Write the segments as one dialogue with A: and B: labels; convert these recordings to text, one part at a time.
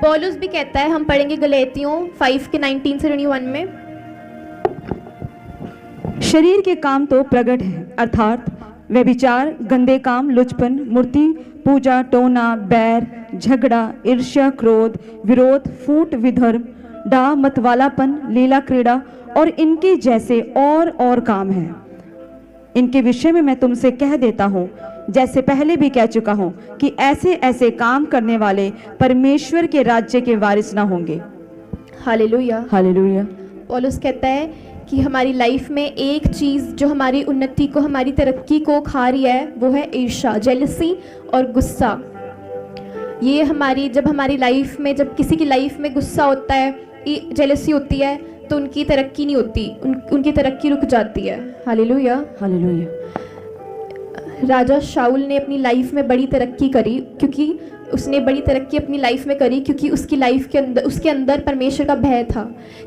A: पौलुस भी कहता है, हम पढ़ेंगे गलातियों 5 के 19 से 21 में।
B: शरीर के काम तो प्रकट है, अर्थात व्यभिचार, गंदे काम, लुचपन, मूर्ति पूजा, टोना, बैर, झगड़ा, ईर्ष्या, क्रोध, विरोध, फूट, विधर्म, डाह, मतवालापन, लीला क्रीड़ा और इनके जैसे और काम हैं। इनके विषय में मैं तुमसे कह देता हूँ, जैसे पहले भी कह चुका हूँ, कि ऐसे ऐसे काम करने वाले परमेश्वर के राज्य के वारिस ना होंगे।
A: Hallelujah,
B: hallelujah.
A: पौलुस कहता है कि हमारी लाइफ में एक चीज़ जो हमारी उन्नति को, हमारी तरक्की को खा रही है, वो है ईर्ष्या, जेलसी और गुस्सा। ये जब हमारी लाइफ में, जब किसी की लाइफ में गुस्सा होता है, जेलसी होती है, तो उनकी तरक्की नहीं होती, उनकी तरक्की रुक जाती है। Hallelujah,
B: hallelujah.
A: राजा शाऊल ने अपनी लाइफ में बड़ी तरक्की करी, क्योंकि उसने बड़ी तरक्की अपनी लाइफ में करी क्योंकि उसकी लाइफ के अंदर, उसके अंदर परमेश्वर का भय था।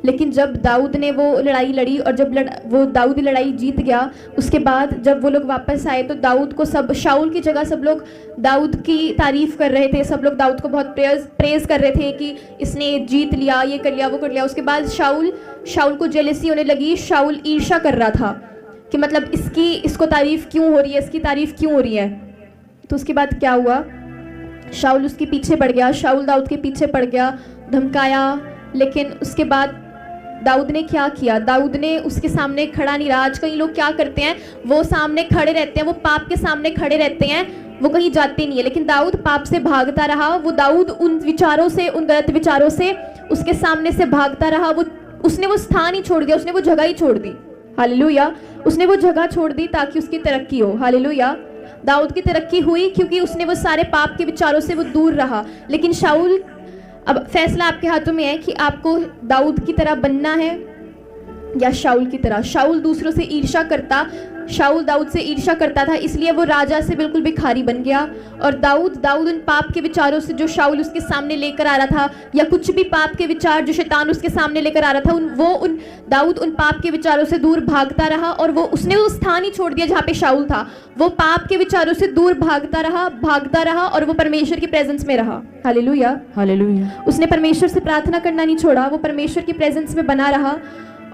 A: लेकिन जब दाऊद ने वो लड़ाई लड़ी और जब वो दाऊद लड़ाई जीत गया, उसके बाद जब वो लोग वापस आए तो दाऊद को शाऊल की जगह सब लोग दाऊद की तारीफ कर रहे थे, सब लोग दाऊद को बहुत प्रेज कर रहे थे कि इसने जीत लिया, ये कर लिया, वो कर लिया। उसके बाद शाऊल को जेलसी होने लगी, शाऊल ईर्ष्या कर रहा था कि मतलब इसको तारीफ क्यों हो रही है, इसकी तारीफ क्यों हो रही है। तो उसके बाद क्या हुआ, शाऊल उसके पीछे पड़ गया, शाऊल दाऊद के पीछे पड़ गया, धमकाया। लेकिन उसके बाद दाऊद ने क्या किया, दाऊद ने उसके सामने खड़ा नहीं रहा। आज कई लोग क्या करते हैं, वो सामने खड़े रहते हैं, वो पाप के सामने खड़े रहते हैं, वो कहीं जाते नहीं है। लेकिन दाऊद पाप से भागता रहा, वो दाऊद उन विचारों से, उन गलत विचारों से उसके सामने से भागता रहा। उसने वो स्थान ही छोड़ दिया, उसने वो जगह ही छोड़ दी। हालेलुया, उसने वो जगह छोड़ दी ताकि उसकी तरक्की हो। हालेलुया, दाऊद की तरक्की हुई क्योंकि उसने वो सारे पाप के विचारों से वो दूर रहा। लेकिन शाऊल, अब फैसला आपके हाथों में है कि आपको दाऊद की तरह बनना है या शाऊल की तरह। शाऊल दूसरों से ईर्ष्या करता, शाऊल दाऊद से ईर्ष्या करता था, इसलिए वो राजा से बिल्कुल भिखारी बन गया। और दाऊद उन पाप के विचारों से जो शाऊल उसके सामने लेकर आ रहा था, या कुछ भी पाप के विचार जो शैतान उसके सामने लेकर आ रहा था, दाऊद उन पाप के विचारों से दूर भागता रहा। और उसने वो स्थान ही छोड़ दिया जहाँ पे शाऊल था। वो पाप के विचारों से दूर भागता रहा और वो परमेश्वर की प्रेजेंस में रहा। Hallelujah, hallelujah. उसने परमेश्वर से प्रार्थना करना नहीं छोड़ा, वो परमेश्वर की प्रेजेंस में बना रहा।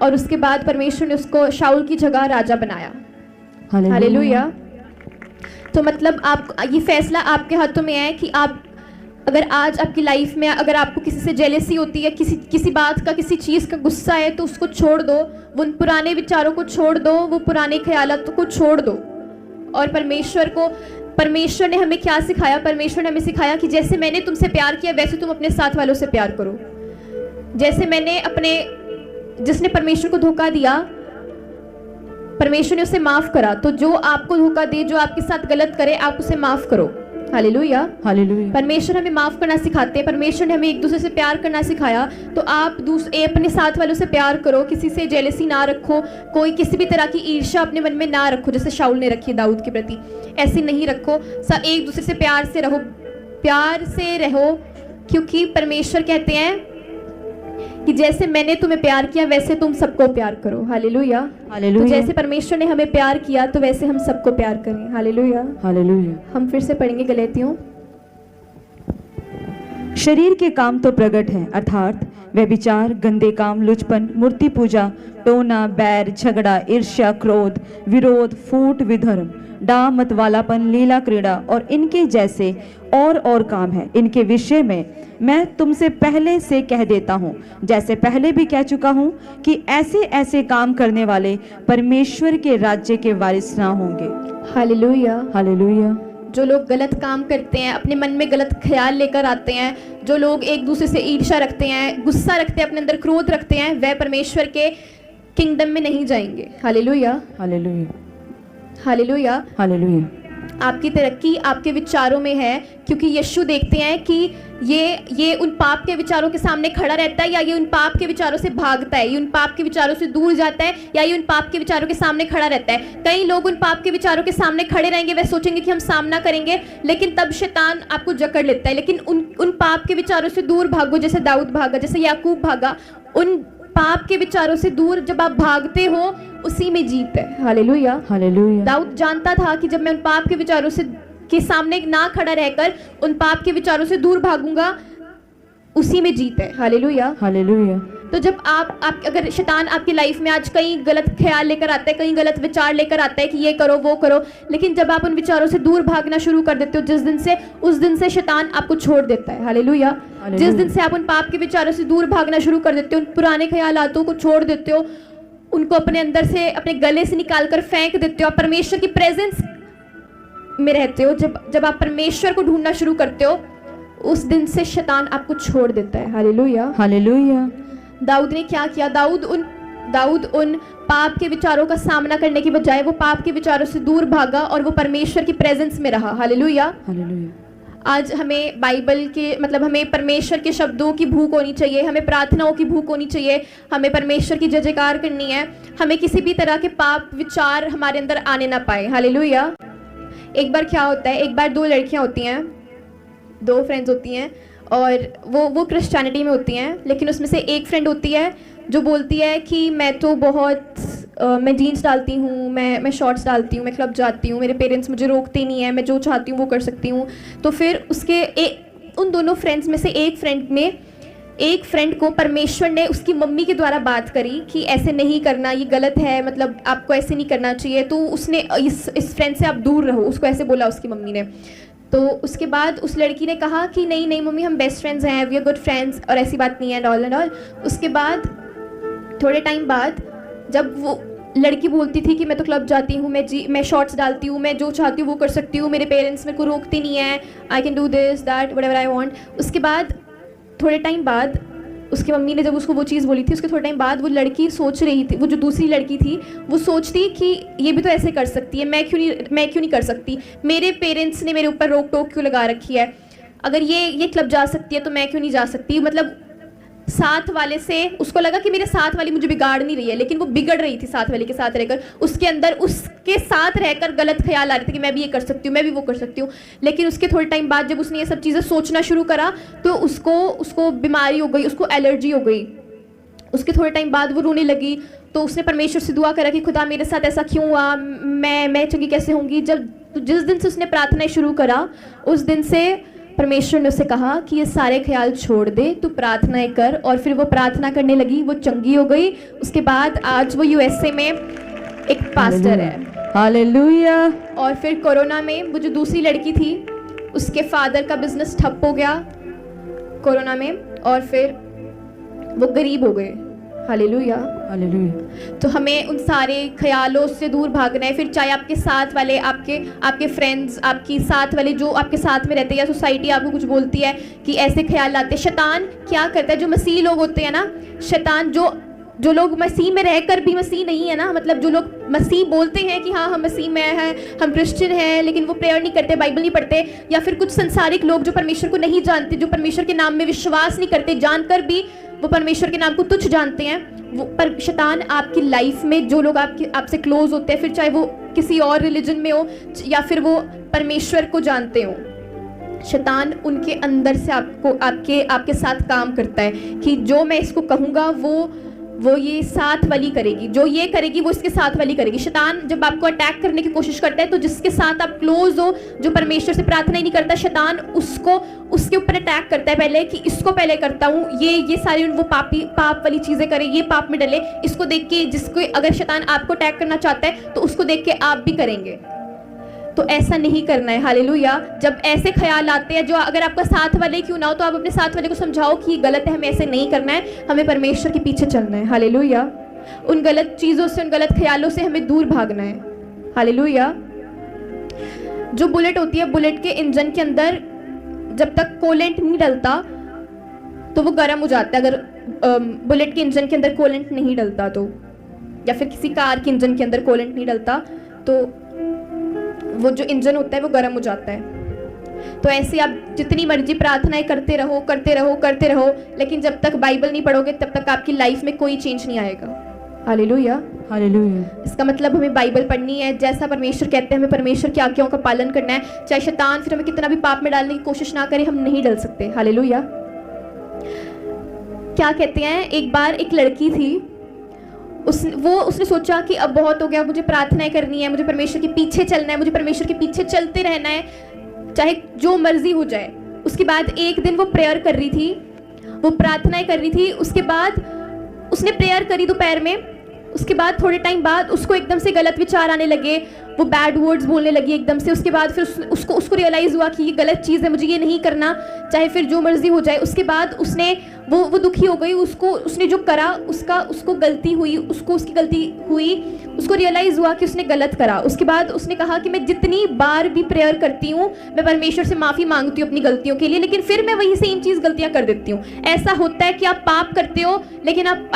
A: और उसके बाद परमेश्वर ने उसको शाऊल की जगह राजा बनाया। हालेलुया। तो मतलब ये फैसला आपके हाथों में है कि अगर आज आपकी लाइफ में अगर आपको किसी से जेलसी होती है, किसी बात का, किसी चीज़ का गुस्सा है, तो उसको छोड़ दो, वो उन पुराने विचारों को छोड़ दो, वो पुराने ख्यालातों को छोड़ दो। और परमेश्वर ने हमें क्या सिखाया, परमेश्वर ने हमें सिखाया कि जैसे मैंने तुमसे प्यार किया वैसे तुम अपने साथ वालों से प्यार करो। जैसे जिसने परमेश्वर को धोखा दिया, परमेश्वर ने उसे माफ करा, तो जो आपको धोखा दे, जो आपके साथ गलत करे, आप उसे माफ करो। Hallelujah, hallelujah. परमेश्वर हमें माफ करना सिखाते हैं, परमेश्वर ने हमें एक दूसरे से प्यार करना सिखाया। तो आप अपने साथ वालों से प्यार करो, किसी से जेलसी ना रखो, कोई किसी भी तरह की ईर्ष्या अपने मन में ना रखो, जैसे शाऊल ने रखी दाऊद के प्रति, ऐसे नहीं रखो। सब एक दूसरे से प्यार से रहो, क्योंकि परमेश्वर कहते हैं कि जैसे मैंने तुम्हें प्यार किया वैसे तुम सबको प्यार करो। Hallelujah, hallelujah. तो जैसे परमेश्वर ने हमें प्यार किया तो वैसे हम सबको प्यार करें। Hallelujah, hallelujah. हम फिर से पढ़ेंगे गलातियों।
B: शरीर के काम तो प्रकट है, अर्थात व्यभिचार, गंदे काम, लुचपन, मूर्ति पूजा, टोना, बैर, झगड़ा, ईर्ष्या, क्रोध, विरोध, फूट, विधर्म, डाह, मतवालापन, लीला क्रीड़ा और इनके जैसे और काम है। इनके विषय में मैं तुमसे पहले से कह देता हूँ, जैसे पहले भी कह चुका हूँ, कि ऐसे ऐसे काम करने वाले परमेश्वर के राज्य के वारिस ना होंगे।
A: Hallelujah,
B: hallelujah.
A: जो लोग गलत काम करते हैं, अपने मन में गलत ख्याल लेकर आते हैं, जो लोग एक दूसरे से ईर्ष्या रखते हैं, गुस्सा रखते हैं, अपने अंदर क्रोध रखते हैं, वह परमेश्वर के किंगडम में नहीं जाएंगे। Hallelujah,
B: hallelujah,
A: hallelujah,
B: hallelujah.
A: आपकी तरक्की आपके विचारों में है, क्योंकि यीशु देखते हैं कि ये उन पाप के विचारों के सामने खड़ा रहता है, या ये उन पाप के विचारों से भागता है, ये उन पाप के विचारों से दूर जाता है, या ये उन पाप के विचारों के सामने खड़ा रहता है। कई लोग उन पाप के विचारों के सामने खड़े रहेंगे, वह सोचेंगे कि हम सामना करेंगे, लेकिन तब शैतान आपको जकड़ लेता है। लेकिन उन पाप के विचारों से दूर भागो, जैसे दाऊद भागा, जैसे याकूब भागा। उन पाप के विचारों से दूर जब आप भागते हो, उसी में जीत है। Hallelujah, hallelujah. दाऊद जानता था कि जब मैं उन पाप के विचारों के सामने ना खड़ा रहकर उन पाप के विचारों से दूर भागूंगा, उसी में जीत है। हालेलुया।
B: हालेलुया।
A: तो जब आप अगर शैतान आपकी लाइफ में आज कई गलत ख्याल लेकर आता है, कई गलत विचार लेकर आता है कि ये करो वो करो, लेकिन जब आप उन विचारों से दूर भागना शुरू कर देते हो उस दिन से शैतान आपको छोड़ देता है। हालेलुया। जिस दिन से आप उन पाप के विचारों से दूर भागना शुरू कर देते हो, उन पुराने ख्यालातों को छोड़ देते हो, उनको अपने अंदर से अपने गले से निकाल कर फेंक देते हो, आप परमेश्वर की प्रेजेंस में रहते हो, जब आप परमेश्वर को ढूंढना शुरू करते हो, उस दिन से शैतान आपको छोड़ देता है। हालेलुया।
B: हालेलुया।
A: दाऊद ने क्या किया? दाऊद उन पाप के विचारों का सामना करने की बजाय वो पाप के विचारों से दूर भागा और वो परमेश्वर की प्रेजेंस में रहा। हालेलुया।
B: हालेलुया।
A: आज हमें बाइबल के मतलब हमें परमेश्वर के शब्दों की भूख होनी चाहिए, हमें प्रार्थनाओं की भूख होनी चाहिए, हमें परमेश्वर की जय जयकार करनी है, हमें किसी भी तरह के पाप विचार हमारे अंदर आने ना पाए। हालेलुया। एक बार क्या होता है, एक बार दो लड़कियां होती हैं, दो फ्रेंड्स होती हैं और वो क्रिश्चियनिटी में होती हैं, लेकिन उसमें से एक फ्रेंड होती है जो बोलती है कि मैं तो मैं जीन्स डालती हूँ, मैं शॉर्ट्स डालती हूँ, मैं क्लब जाती हूँ, मेरे पेरेंट्स मुझे रोकते नहीं है, मैं जो चाहती हूँ वो कर सकती हूँ। तो फिर उन दोनों फ्रेंड्स में से एक फ्रेंड को परमेश्वर ने उसकी मम्मी के द्वारा बात करी कि ऐसे नहीं करना, ये गलत है, मतलब आपको ऐसे नहीं करना चाहिए, तो उसने इस फ्रेंड से आप दूर रहो, उसको ऐसे बोला उसकी मम्मी ने। तो उसके बाद उस लड़की ने कहा कि नहीं नहीं मम्मी, हम बेस्ट फ्रेंड्स हैं, वी आर गुड फ्रेंड्स, और ऐसी बात नहीं है, ऑल एंड ऑल। उसके बाद थोड़े टाइम बाद जब वो लड़की बोलती थी कि मैं तो क्लब जाती हूँ, मैं शॉर्ट्स डालती हूँ, मैं जो चाहती हूँ वो कर सकती हूँ, मेरे पेरेंट्स मेरे को रोकते नहीं है, I can do this that whatever I want. उसके बाद थोड़े टाइम बाद उसकी मम्मी ने जब उसको वो चीज़ बोली थी, उसके थोड़े टाइम बाद वो लड़की सोच रही थी, वो जो दूसरी लड़की थी वो सोचती कि ये भी तो ऐसे कर सकती है, मैं क्यों नहीं कर सकती, मेरे पेरेंट्स ने मेरे ऊपर रोक टोक क्यों लगा रखी है, अगर ये क्लब जा सकती है तो मैं क्यों नहीं जा सकती। मतलब साथ वाले से उसको लगा कि मेरे साथ वाली मुझे बिगाड़ नहीं रही है, लेकिन वो बिगड़ रही थी साथ वाले के साथ रहकर, उसके अंदर उसके साथ रहकर गलत ख्याल आ रहे थे कि मैं भी ये कर सकती हूँ, मैं भी वो कर सकती हूँ। लेकिन उसके थोड़े टाइम बाद जब उसने ये सब चीज़ें सोचना शुरू करा तो उसको बीमारी हो गई, उसको एलर्जी हो गई। उसके थोड़े टाइम बाद वो रोने लगी, तो उसने परमेश्वर से दुआ करा कि खुदा मेरे साथ ऐसा क्यों हुआ, मैं चंगी कैसे होंगी। जिस दिन से उसने प्रार्थना शुरू करा, उस दिन से परमेश्वर ने उसे कहा कि ये सारे ख्याल छोड़ दे, तू प्रार्थनाएं कर, और फिर वो प्रार्थना करने लगी, वो चंगी हो गई। उसके बाद आज वो यूएसए में एक पास्टर है।
B: हालेलुया।
A: और फिर कोरोना में वो जो दूसरी लड़की थी उसके फादर का बिजनेस ठप हो गया कोरोना में, और फिर वो गरीब हो गए। हालेलुया।
B: हालेलुया।
A: तो हमें उन सारे ख्यालों से दूर भागना है, फिर चाहे आपके साथ वाले, आपके फ्रेंड्स, आपकी साथ वाले जो आपके साथ में रहते हैं, या सोसाइटी आपको कुछ बोलती है कि ऐसे ख्याल आते हैं। शैतान क्या करता है, जो मसीह लोग होते हैं ना, शैतान जो लोग मसीह में रहकर भी मसीह नहीं है ना, मतलब जो लोग मसीह बोलते हैं कि हाँ हम मसीह में हैं, हम क्रिश्चियन हैं, लेकिन वो प्रेयर नहीं करते, बाइबल नहीं पढ़ते, या फिर कुछ संसारिक लोग जो परमेश्वर को नहीं जानते, जो परमेश्वर के नाम में विश्वास नहीं करते, जानकर भी वो परमेश्वर के नाम को तुच्छ जानते हैं, वो पर शैतान आपकी लाइफ में जो लोग आपसे क्लोज होते हैं, फिर चाहे वो किसी और रिलीजन में हो या फिर वो परमेश्वर को जानते हो, शैतान उनके अंदर से आपके साथ काम करता है कि जो मैं इसको कहूँगा वो ये साथ वाली करेगी, जो ये करेगी वो इसके साथ वाली करेगी। शैतान जब आपको अटैक करने की कोशिश करता है तो जिसके साथ आप क्लोज हो, जो परमेश्वर से प्रार्थना ही नहीं करता, शैतान उसके ऊपर अटैक करता है पहले कि इसको पहले करता हूँ, ये सारी वो पाप वाली चीज़ें करे, ये पाप में डले, इसको देख के जिसको अगर शैतान आपको अटैक करना चाहता है तो उसको देख के आप भी करेंगे। तो ऐसा नहीं करना है। हालेलुया। जब ऐसे ख्याल आते हैं, जो अगर आपका साथ वाले क्यों ना हो, तो आप अपने साथ वाले को समझाओ कि ये गलत है, हमें ऐसे नहीं करना है, हमें परमेश्वर के पीछे चलना है। हालेलुया। उन गलत चीज़ों से, उन गलत ख्यालों से हमें दूर भागना है। हालेलुया। जो बुलेट होती है, बुलेट के इंजन के अंदर जब तक कोलेंट नहीं डलता तो वो गर्म हो जाता है। अगर बुलेट के इंजन के अंदर कोलेंट नहीं डलता तो, या फिर किसी कार के इंजन के अंदर कोलेंट नहीं डलता तो वो जो इंजन होता है वो गर्म हो जाता है। तो ऐसे आप जितनी मर्जी प्रार्थनाएं करते रहो, लेकिन जब तक बाइबल नहीं पढ़ोगे तब तक आपकी लाइफ में कोई चेंज नहीं आएगा। हालेलुया।
B: हालेलुया।
A: इसका मतलब हमें बाइबल पढ़नी है, जैसा परमेश्वर कहते हैं हमें परमेश्वर की आज्ञाओं का पालन करना है। चाहे शैतान फिर हमें कितना भी पाप में डालने की कोशिश ना करे, हम नहीं डल सकते। हालेलुया। क्या कहते हैं, एक बार एक लड़की थी, उसने सोचा कि अब बहुत हो गया, मुझे प्रार्थनाएं करनी है, मुझे परमेश्वर के पीछे चलना है, मुझे परमेश्वर के पीछे चलते रहना है, चाहे जो मर्जी हो जाए। उसके बाद एक दिन वो प्रेयर कर रही थी वो प्रार्थनाएं कर रही थी। उसके बाद उसने प्रेयर करी दोपहर में। उसके बाद थोड़े टाइम बाद उसको एकदम से गलत विचार आने लगे, वो बैड वर्ड्स बोलने लगी एकदम से। उसके बाद फिर उसको रियलाइज़ हुआ कि ये गलत चीज़ है, मुझे ये नहीं करना, चाहे फिर जो मर्जी हो जाए। उसके बाद उसने वो दुखी हो गई। उसने जो करा उसको गलती हुई, उसकी गलती हुई, उसको रियलाइज़ हुआ कि उसने गलत करा। उसके बाद उसने कहा कि मैं जितनी बार भी प्रेयर करती हूँ, मैं परमेश्वर से माफ़ी मांगती हूँ अपनी गलतियों के लिए, लेकिन फिर मैं वही सेम चीज़ गलतियाँ कर देती हूँ। ऐसा होता है कि आप पाप करते हो, लेकिन आप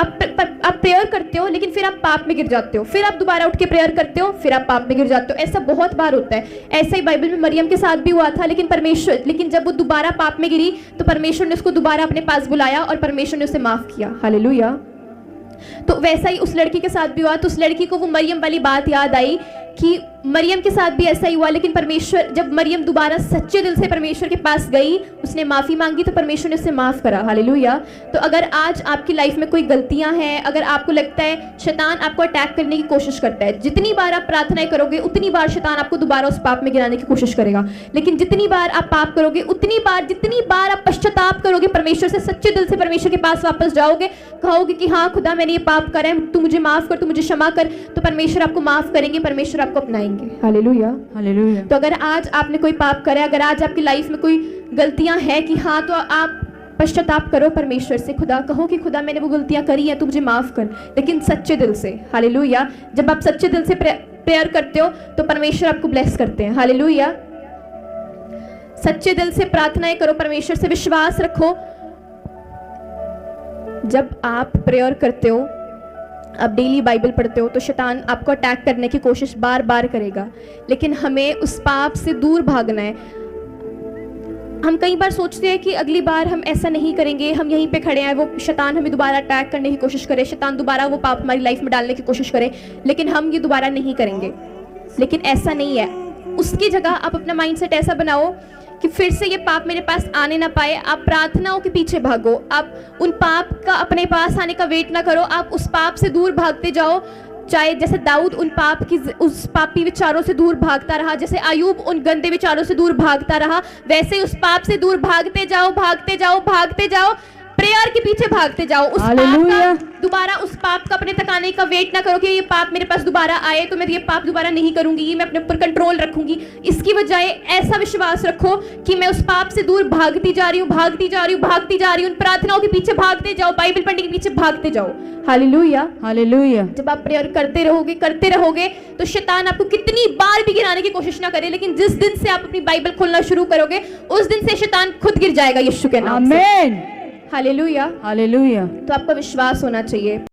A: प्रेयर करते हो, लेकिन फिर आप पाप में गिर जाते हो, फिर आप दोबारा उठ के प्रेयर करते हो, फिर आप पाप में गिर जाते हो। ऐसा बहुत बार होता है। ऐसा ही बाइबल में मरियम के साथ भी हुआ था, लेकिन जब वो दोबारा पाप में गिरी तो परमेश्वर ने उसको दोबारा अपने पास बुलाया और परमेश्वर ने उसे माफ किया। हालेलुया। तो वैसा ही उस लड़की के साथ भी हुआ। तो उस लड़की को वो मरियम वाली बात याद आई कि मरियम के साथ भी ऐसा ही हुआ, लेकिन परमेश्वर, जब मरियम दोबारा सच्चे दिल से परमेश्वर के पास गई, उसने माफ़ी मांगी, तो परमेश्वर ने उसे माफ़ करा। हालेलुया। तो अगर आज आपकी लाइफ में कोई गलतियां हैं, अगर आपको लगता है शैतान आपको अटैक करने की कोशिश करता है, जितनी बार आप प्रार्थनाएं करोगे उतनी बार शैतान आपको दोबारा उस पाप में गिराने की कोशिश करेगा। लेकिन जितनी बार आप पाप करोगे, जितनी बार आप पश्चाताप करोगे, परमेश्वर से सच्चे दिल से परमेश्वर के पास वापस जाओगे, कहोगे कि हाँ खुदा मैंने ये पाप करा है, तू मुझे माफ़ कर, तू मुझे क्षमा कर, तो परमेश्वर आपको माफ़ करेंगे, परमेश्वर आपको अपनाएंगे। हालेलुया।
B: हालेलुया।
A: तो अगर आज आपने कोई पाप करा है, अगर आज आपकी लाइफ में कोई गलतियां हैं कि हाँ, तो आप पश्चाताप करो परमेश्वर से। खुदा कहो कि खुदा मैंने वो गलतियां करी हैं, तू मुझे माफ कर, लेकिन सच्चे दिल से। हालेलुया। जब आप सच्चे दिल से प्रेयर करते हो तो परमेश्वर आपको ब्लेस करते हैं। हालेलुया। सच्चे दिल से प्रार्थनाएं करो, परमेश्वर से विश्वास रखो। जब आप प्रेयर करते हो, आप डेली बाइबल पढ़ते हो, तो शैतान आपको अटैक करने की कोशिश बार बार करेगा, लेकिन हमें उस पाप से दूर भागना है। हम कई बार सोचते हैं कि अगली बार हम ऐसा नहीं करेंगे, हम यहीं पे खड़े हैं, वो शैतान हमें दोबारा अटैक करने की कोशिश करे, शैतान दोबारा वो पाप हमारी लाइफ में डालने की कोशिश करे, लेकिन हम ये दोबारा नहीं करेंगे। लेकिन ऐसा नहीं है। उसकी जगह आप अपना माइंडसेट ऐसा बनाओ कि फिर से ये पाप मेरे पास आने ना पाए। आप प्रार्थनाओं के पीछे भागो, आप उन पाप का अपने पास आने का वेट ना करो, आप उस पाप से दूर भागते जाओ। चाहे जैसे दाऊद उस पापी विचारों से दूर भागता रहा, जैसे अय्यूब उन गंदे विचारों से दूर भागता रहा, वैसे उस पाप से दूर भागते जाओ, भागते जाओ, भागते जाओ, प्रेयर के पीछे भागते जाओ। उस पाप का अपने तक आने का वेट ना करो कि ये पाप मेरे पास दोबारा आए तो मैं ये पाप दोबारा नहीं करूंगी, ये मैं अपने ऊपर कंट्रोल रखूंगी। इसकी बजाय ऐसा विश्वास रखो कि मैं उस पाप से दूर भागती जा रही हूँ, भागती जा रही हूँ, भागती जा रही हूँ। प्रार्थनाओं के पीछे भागते जाओ, बाइबल पढ़ने के पीछे भागते जाओ। हालेलुया।
B: हालेलुया।
A: जब आप प्रेयर करते रहोगे तो शैतान आपको कितनी बार भी गिराने की कोशिश ना करे, लेकिन जिस दिन से आप अपनी बाइबल खोलना शुरू करोगे उस दिन से शैतान खुद गिर जाएगा यीशु के नाम से।
B: आमीन।
A: हालेलुया।
B: हालेलुया।
A: तो आपका विश्वास होना चाहिए।